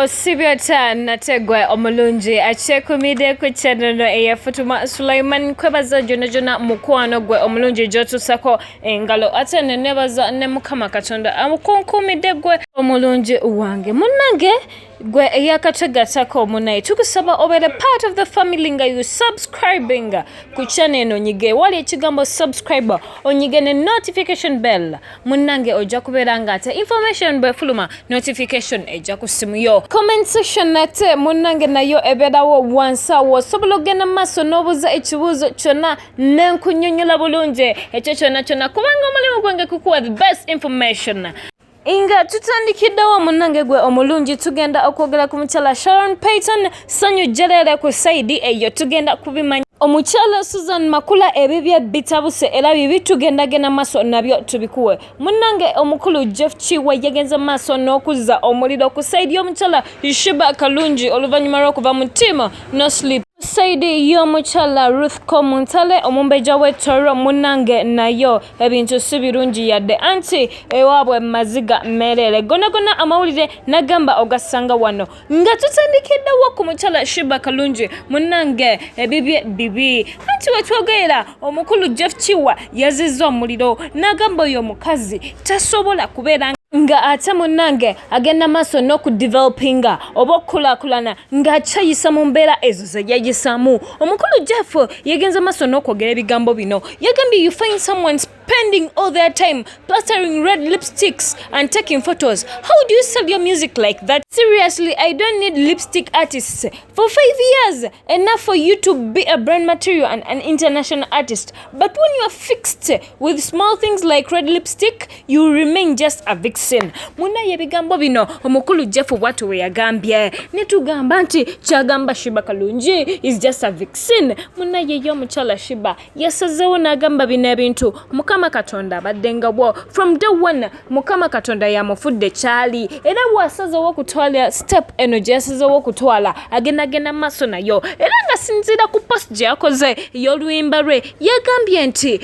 Osibyota nategwe omulungi achekumide ku channel eya Fatuma Sulaiman kwebaza jona mukwano gwe omulungi jotusako engalo ate nebaza ne mukama katonda amukunkumide gwe omulungi wange munnange gwe eyakategatako munaye tukusaba obere part of the family nga you subscribing ku channel eno nyige wali ekigambo subscriber onyige ne notification bell munnange ojja kuberanga ate information bwe fuluma notification ejja ku simu yo comment section nate munnange nayo eberawo wansawo sobola ogenda maaso n'obuuza ekibuuzo kyonna nenkunyonyola bulungi ekyo kyonna kubanga omulimu gwange kukuwa the best information. Inga tutandikiddewo munnange gwe omulungi tugenda okwogera ku mukyala Peyton sanyu jerere ku saidi eyo tugenda kubimanya omukyala Susan Makula ebibye bitabuse era bibi tugenda gena maso nabyo tubikuwe munnange omukulu Jeff Kiwa yagenza maso n'okuzza omuliro ku saidi y'omukyala Shiba kalunji oluvanyuma lw'okuva mu ttima no sleep saidi y'omukyala Ruth Komuntale omumbeja w'ettoro munnange nayo ebintu si birungi yadde anti ewaabwe maziga merere gona amawulire nagamba ogasanga wano nga tutandikiddewo ku mukyala Shiba kalunji munnange ebibye bibi anti wetwogera omukulu Jeff Kiwa yazizza omuliro nagamba oyo mukazi tasobola kubeera nga ate munnange agenda maaso n'okudevelopinga oba okukulakulana ng'akyayisa mu mbeera ezo ze yayisamu omukulu Jeff yagenza maaso n'okwogera ebigambo bino yagambye you find someone spending all their time plastering red lipsticks and taking photos. How do you sell your music like that? Seriously, I don't need lipstick artists. For 5 years, enough for you to be a brand material and an international artist. But when you are fixed with small things like red lipstick, you remain just a vixen. Muna yebigambo bino, omukulu Jeff watu we yagambye. Netugamba nti kyagamba Shiba kalunji is just a vixen. Muna yeyo mukyala Shiba yasazewo n'agamba bino ebintu. Mukama katonda baddenga bwo from day one mukama katonda yamufudde kyali era bwasazewo kutwala step energy yasazewo kutwala agenda maaso nayo era nga sinzira ku post gye yakoze y'oluyimba lwe yagambye nti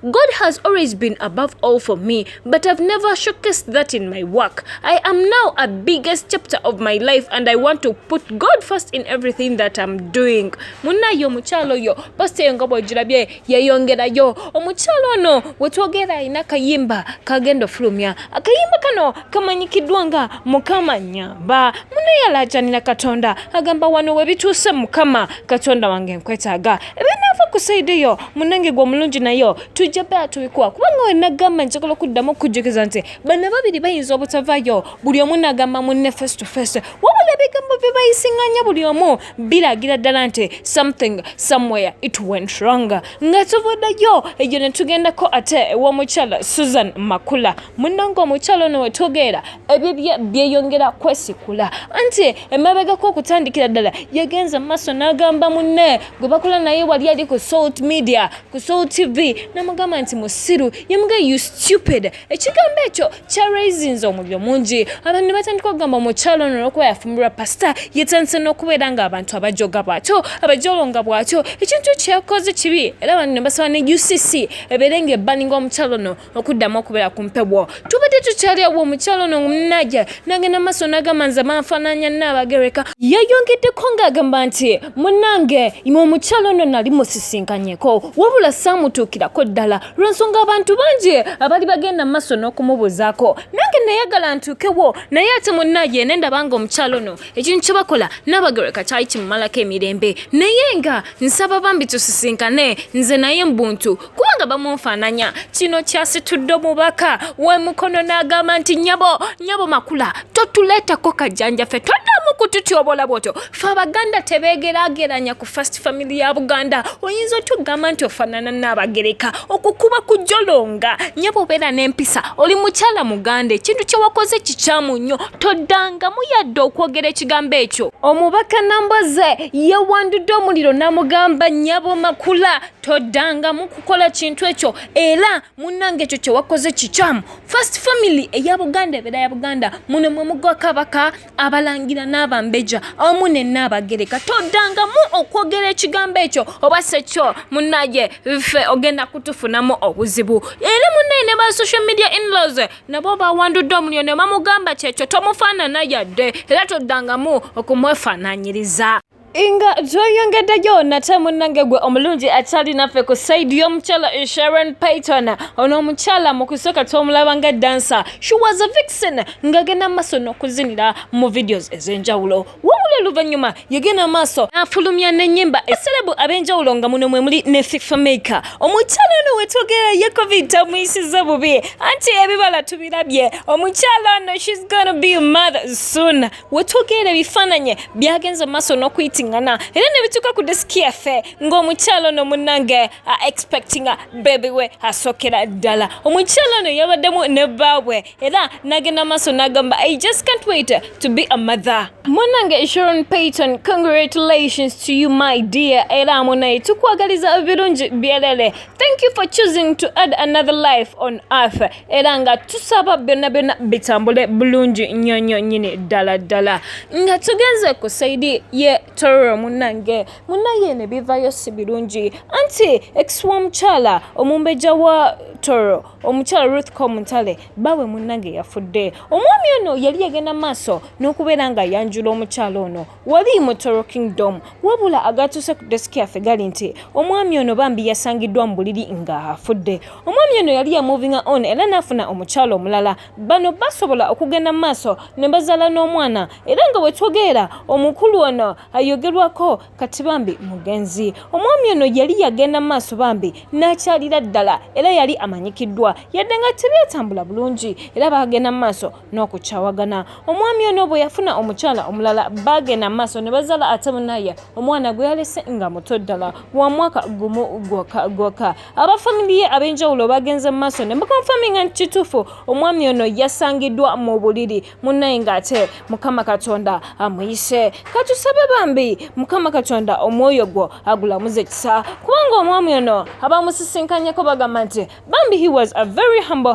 God has always been above all for me but I've never showcased that in my work. I am now a biggest chapter of my life and I want to put God first in everything that I'm doing. Munayo mukyalo yo post yengo bw'ogirabye yeyongerayo omukyalo ono wetwogera ina kayimba kagendo fulumya akayimba kano kamanyikiddwa nga mukama nyamba munayalajanira katonda agamba wano webituuse mukama katonda wange nkwetaaga ebinava ku saidi yo munange gwe omulungi nayo tujja bea tubikuwa kubanga we nagamba njagala okuddamu okujjukiza nti bano babiri bayinza obutavaayo buli omu nagamba munne face to face wabula ebigambo bye bayisiŋŋanya buli omu biragira ddala nti something somewhere it went wrong nga tuvuddeyo egyo ne tugendako ate ew'omukyala Susan Makula munnange omukyala ono wetwogera ebyo byeyongera kwesikula anti emabegako okutandikira ddala yagenza maaso n'agamba munne gwe bakula naye wali ali ku Salt Media ku Salt TV n'amugamba nti musiru yamuga you stupid ekigambo ekyo kya raisinze omuliro mungi abantu ne batandika okugamba omukyala ono olw'okuba yafumbirwa pasita yetandise n'okubeera nga abantu abajoga bw'atyo abajolonga bw'atyo ekintu kyakoze kibi era abantu ne basaba ne UCC ebeerenga ebbaninga omukyalo ono okuddamu okubeera ku mpebwo tubadde tukyali awo omukyalo ono munajja nagenda maaso n'agamba nze banfaananya Nnaabagereka yayongeddeko ng'agamba nti munnange omukyalo ono nali musisinkanyeko wabula saamutuukirako ddala lw'ensonga abantu bangi abali bagenda maaso n'okumubuuzaako nange nayagala ntuukewo naye ate munnajja ne ndabanga omukyalo ono ekintu kye bakola Nnaabagereka kyali kimumalako emirembe naye nga nsaba bambi tusisinkane nze naye mbuntu kubanga bamunfaananya kino kyasitudde omubaka w'emukono n'agamba nti nyabo Makula totuleetako kajjanjaffe toddamu kututyobola bwotyo fe Abaganda tebeegeraageranya ku first family ya Buganda oyinza otugamba nti ofaanana Nnaabagereka okukuba kujolonga nyabo obeera n'empisa oli mukyala Muganda ekintu kye wakoze kikyamu nnyo toddangamu yadde okwogera ekigambo ekyo omubaka Nambooze yawandudde omuliro n'amugamba nyabo Makula toddangamu kukola kintu ekyo era munnange ekyo kye wakoze kikyamu first family eya Buganda ebeera ya Buganda muno mwe mugwa kabaka abalangira n'aba Nabambeja awamu ne Nabagereka Todangamu okwogera ekigambo ekyo oba sekyo munnaye ffe ogenda kutufunamu obuzibu era munnaye ne ba social media in-laws nabo bawandudde omuliro ne bamugamba kyekyo tomufaanana yadde era Todangamu okumwefaananyiriza. Inga joyongeddeyo nate munnange gwe omulungi akyali naffe ku side y'omukyala Sharon Peyton. Ono omukyala mu kusooka twomulaba nga dancer. She was a vixen ng'agenda maaso n'okuzinira mu videos ez'enjawulo. Wabula oluvannyuma yagenda maaso n'afulumya n'ennyimba eselebu ab'enjawulo nga muno mwe muli ne FIFA Maker. Omukyala ono we twogera ye COVID tamuyisiza bubi anti ebibala tubirabye. Omukyala ono she's gonna be a mother soon. We twogera ebifaananyi byagenze maaso n'okuyita era ne bituuka ku deski yaffe ng'omukyala ono munnange expecting baby we asookera ddala. Omukyala ono yabaddemu ne baabwe era n'agenda maaso n'agamba I just can't wait to be a mother. Munnange Sharon Peyton, congratulations to you my dear. Era munaye tukwagaliza birungi byerere. Thank you for choosing to add another life on earth. Era nga tusaba byonna byonna bitambule bulungi nnyo nnyini ddala nga tugenze ku saidi ye munnange munnaye ne bivaayo si birungi anti ex w'omukyala omumbeja wa Toro omukyala Ruth Komuntale bawe munnange yafudde. Omwami ono yali yagenda maaso n'okubeera nga yanjula omukyala ono wali mu Toro Kingdom wabula agatuuse ku deski yaffe gali nti omwami ono bambi yasangiddwa mu buliri nga afudde. Omwami ono yali yamuvinga on era n'afuna omukyala omulala bano basobola okugenda maaso ne bazaala n'omwana era nga bwe twogera omukulu ono ayogerwako kati bambi mugenzi. Omwami ono yali yagenda maaso bambi n'akyalira ddala era yali amanyikiddwa yadde nga tebyetambula bulungi era bagenda maaso n'okukyawagana. Omwami ono bwe yafuna omukyala omulala bagenda maaso ne bazaala ate munaye omwana gwe yalese nga muto ddala wa mwaka gumu gwokka. Abafamili ye ab'enjawulo bagenze maaso ne bakonfaminga nti kituufu omwami ono yasangiddwa mu buliri munaye ng'ate Mukama Katonda amuyise. Katusabe bambi Mukama Katonda omwoyo gwo agulamuze kisa kubanga omwami ono abamusisinkanyeko bagamba nti bambi he was a very humble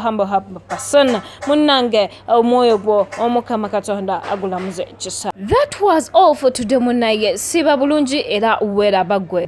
person. Munnange omwoyo gwo Omukama Katonda agulamuze kisa. That was all for today munaye siba bulungi era weraba gwe.